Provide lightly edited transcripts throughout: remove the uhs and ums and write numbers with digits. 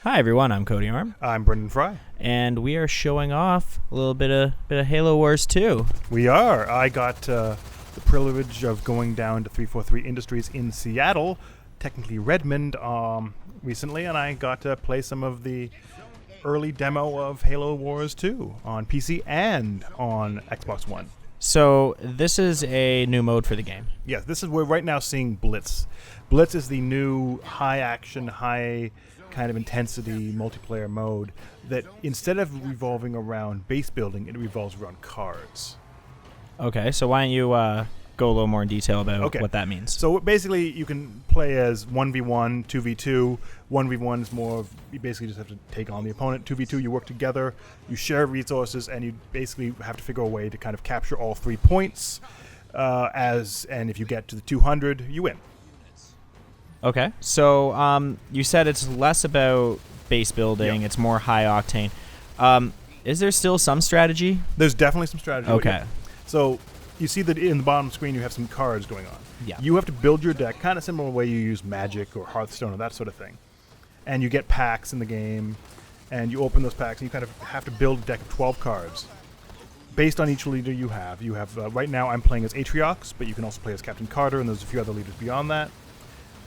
Hi everyone, I'm Cody Arm, I'm Brendan Fry. and we are showing off a little bit of Halo Wars 2. We are. I got the privilege of going down to 343 Industries in Seattle, technically Redmond, recently, and I got to play some of the early demo of Halo Wars 2 on PC and on Xbox One. So this is a new mode for the game. Yes, this is we're right now seeing Blitz. Blitz is the new high action, high kind of intensity multiplayer mode that instead of revolving around base building, it revolves around cards. Okay, so why don't you go a little more in detail about what that means? So basically, you can play as 1v1, 2v2. 1v1 is more of, you basically just have to take on the opponent. 2v2, you work together, you share resources, and you basically have to figure a way to kind of capture all 3 points. And if you get to the 200, you win. Okay, so you said it's less about base building, it's more high octane. Is there still some strategy? There's definitely some strategy. Okay. So you see that in the bottom screen you have some cards going on. Yeah. You have to build your deck, kind of similar way you use Magic or Hearthstone or that sort of thing. And you get packs in the game, and you open those packs, and you kind of have to build a deck of 12 cards. Based on each leader you have, right now I'm playing as Atriox, but you can also play as Captain Carter, and there's a few other leaders beyond that.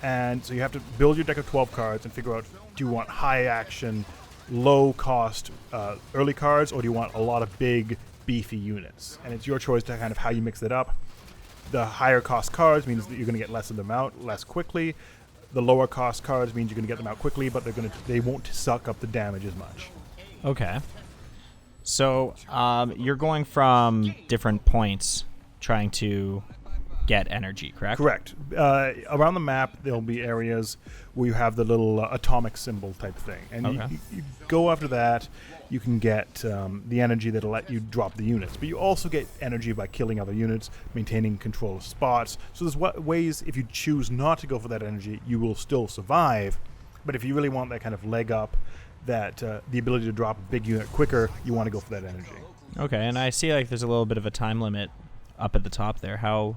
And so you have to build your deck of 12 cards and figure out, do you want high action, low cost early cards, or do you want a lot of big, beefy units? And it's your choice to kind of how you mix it up. The higher cost cards means that you're going to get less of them out less quickly. The lower cost cards means you're going to get them out quickly, but they won't suck up the damage as much. Okay. So you're going from different points trying to get energy, correct? Correct. Around the map, there'll be areas where you have the little atomic symbol type thing. And you go after that, you can get the energy that'll let you drop the units. But you also get energy by killing other units, maintaining control of spots. So there's ways, if you choose not to go for that energy, you will still survive. But if you really want that kind of leg up, that the ability to drop a big unit quicker, you want to go for that energy. Okay, and I see like there's a little bit of a time limit up at the top there. How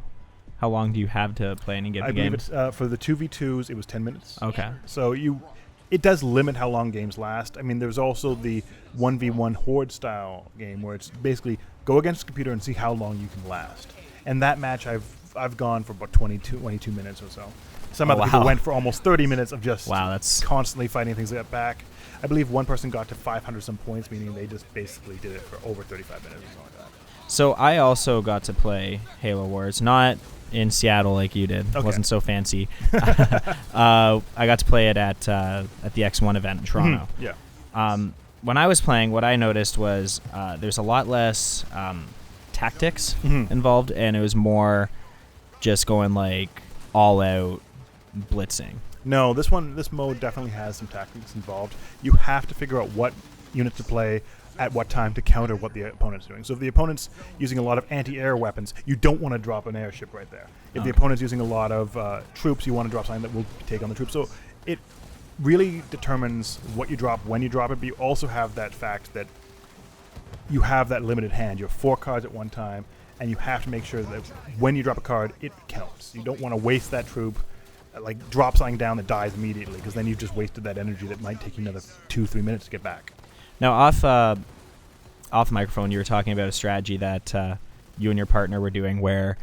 long do you have to play any given game? I believe it's for the 2v2s, it was 10 minutes. Okay. So it does limit how long games last. I mean, there's also the 1v1 horde style game where it's basically go against the computer and see how long you can last. And that match I've gone for about 22 minutes or so. Some other people went for almost 30 minutes of just constantly fighting things to get back. I believe one person got to 500 some points, meaning they just basically did it for over 35 minutes or something like that. So I also got to play Halo Wars, not in Seattle like you did. Okay. Wasn't so fancy. I got to play it at the X1 event in Toronto. Yeah. When I was playing, what I noticed was there's a lot less tactics involved, and it was more just going like all out blitzing. No, this mode definitely has some tactics involved. You have to figure out what unit to play at what time to counter what the opponent's doing. So if the opponent's using a lot of anti-air weapons, you don't want to drop an airship right there. If the opponent's using a lot of troops, you want to drop something that will take on the troops. So it really determines what you drop, when you drop it, but you also have that fact that you have that limited hand. You have 4 cards at one time, and you have to make sure that when you drop a card, it counts. You don't want to waste that troop, like drop something down that dies immediately, because then you've just wasted that energy that might take you another 2-3 minutes to get back. Now, off microphone, you were talking about a strategy that you and your partner were doing where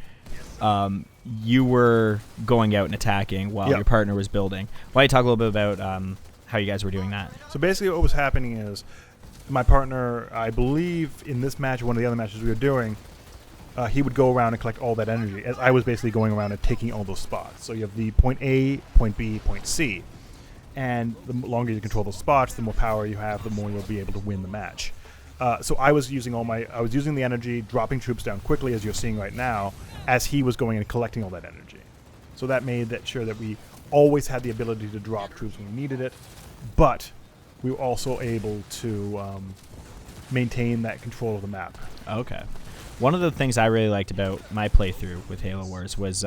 you were going out and attacking while your partner was building. Why don't you talk a little bit about how you guys were doing that? So basically what was happening is my partner, I believe in this match, one of the other matches we were doing, he would go around and collect all that energy, as I was basically going around and taking all those spots. So you have the point A, point B, point C. And the longer you control those spots, the more power you have, the more you'll be able to win the match. So I was using the energy, dropping troops down quickly, as you're seeing right now, as he was going and collecting all that energy. So that made sure that we always had the ability to drop troops when we needed it, but we were also able to maintain that control of the map. Okay. One of the things I really liked about my playthrough with Halo Wars was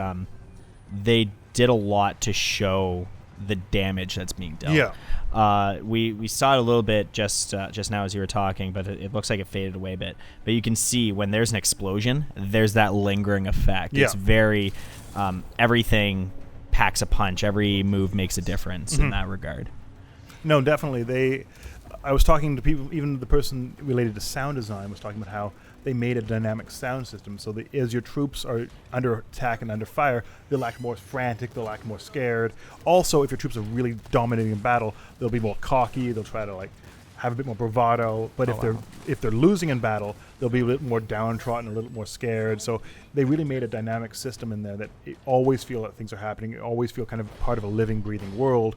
they did a lot to show the damage that's being dealt. Yeah. We saw it a little bit just now as you were talking, but it looks like it faded away a bit. But you can see when there's an explosion, there's that lingering effect. Yeah. It's very everything packs a punch. Every move makes a difference in that regard. No, definitely. I was talking to people, even the person related to sound design was talking about how they made a dynamic sound system so that as your troops are under attack and under fire, they'll act more frantic, they'll act more scared. Also, if your troops are really dominating in battle, they'll be more cocky, they'll try to have a bit more bravado. But if they're losing in battle, they'll be a little more downtrodden, a little more scared. So they really made a dynamic system in there that it always feel that things are happening, you always feel kind of part of a living, breathing world.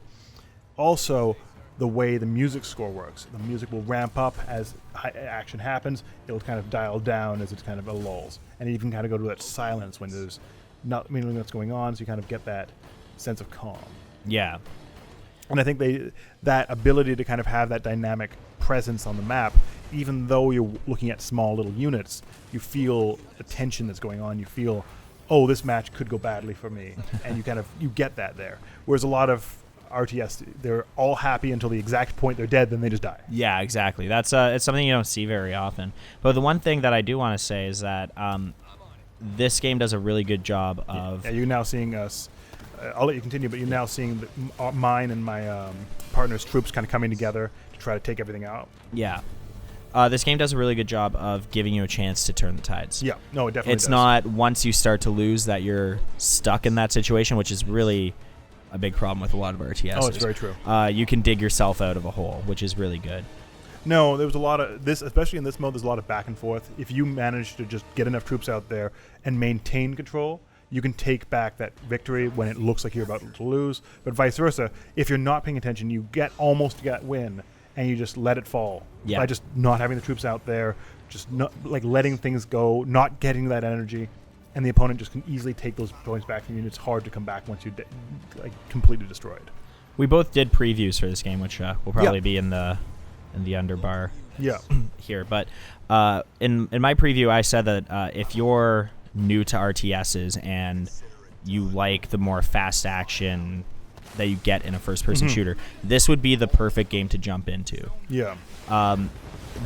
Also, the way the music score works. The music will ramp up as action happens. It'll kind of dial down as it's kind of lulls. And you can kind of go to that silence when there's not meaning what's going on, so you kind of get that sense of calm. Yeah. And I think that ability to kind of have that dynamic presence on the map, even though you're looking at small little units, you feel the tension that's going on. You feel, oh, this match could go badly for me. And you get that there. Whereas a lot of RTS, they're all happy until the exact point they're dead, then they just die. Yeah, exactly. That's it's something you don't see very often. But the one thing that I do want to say is that this game does a really good job of... Yeah, you're now seeing us... I'll let you continue, but you're now seeing mine and my partner's troops kind of coming together to try to take everything out. Yeah. This game does a really good job of giving you a chance to turn the tides. Yeah, no, it definitely does. It's not once you start to lose that you're stuck in that situation, which is really... a big problem with a lot of RTSs. Oh, it's very true. You can dig yourself out of a hole, which is really good. No, there was a lot of this, especially in this mode, there's a lot of back and forth. If you manage to just get enough troops out there and maintain control, you can take back that victory when it looks like you're about to lose. But vice versa, if you're not paying attention, you almost get win, and you just let it fall. Yeah. By just not having the troops out there, just not, letting things go, not getting that energy. And the opponent just can easily take those points back from you, and it's hard to come back once you're completely destroyed. We both did previews for this game, which will probably be in the underbar here. But in my preview, I said that if you're new to RTSs and you like the more fast action that you get in a first-person shooter, this would be the perfect game to jump into. Yeah.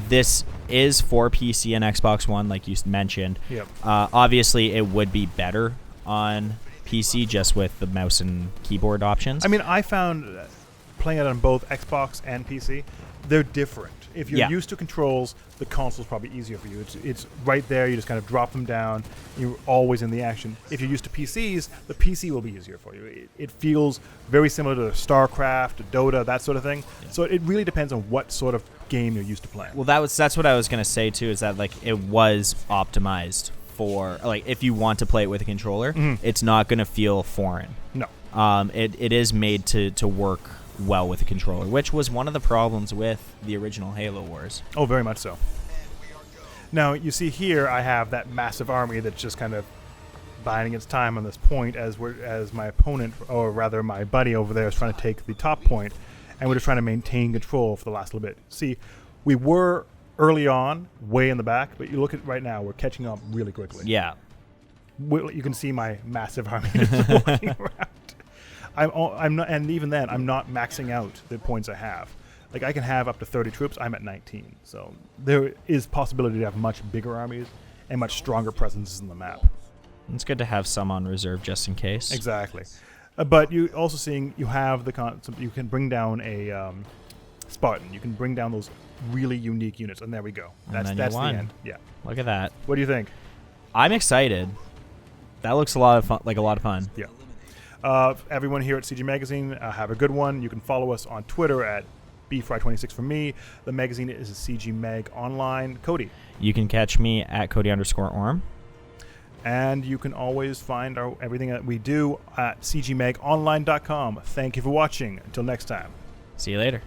This is for PC and Xbox One, like you mentioned. Yep. Obviously, it would be better on PC just with the mouse and keyboard options. I mean, I found playing it on both Xbox and PC, they're different. If you're used to controls, the console's probably easier for you. It's right there. You just kind of drop them down. You're always in the action. If you're used to PCs, the PC will be easier for you. It feels very similar to StarCraft, to Dota, that sort of thing. Yeah. So it really depends on what sort of game you're used to playing. Well, that's what I was gonna say too. Is that it was optimized for if you want to play it with a controller, it's not gonna feel foreign. No. It is made to work well with a controller, which was one of the problems with the original Halo Wars. Oh, very much so. Now, you see here, I have that massive army that's just kind of biding its time on this point as my opponent, or rather my buddy over there, is trying to take the top point, and we're just trying to maintain control for the last little bit. See, we were early on, way in the back, but you look at right now, we're catching up really quickly. Yeah. You can see my massive army just walking around. I'm not, and even then, I'm not maxing out the points I have. I can have up to 30 troops. I'm at 19, so there is possibility to have much bigger armies and much stronger presences in the map. It's good to have some on reserve just in case. Exactly, but you also seeing you have the concept. You can bring down a Spartan. You can bring down those really unique units, and there we go. That's the end. Yeah. Look at that. What do you think? I'm excited. That looks a lot of fun. Yeah. Everyone here at CG Magazine, have a good one. You can follow us on Twitter at BFry26 for me. The magazine is CG Mag Online. Cody. You can catch me at Cody_Orm. And you can always find everything that we do at cgmagonline.com. Thank you for watching. Until next time. See you later.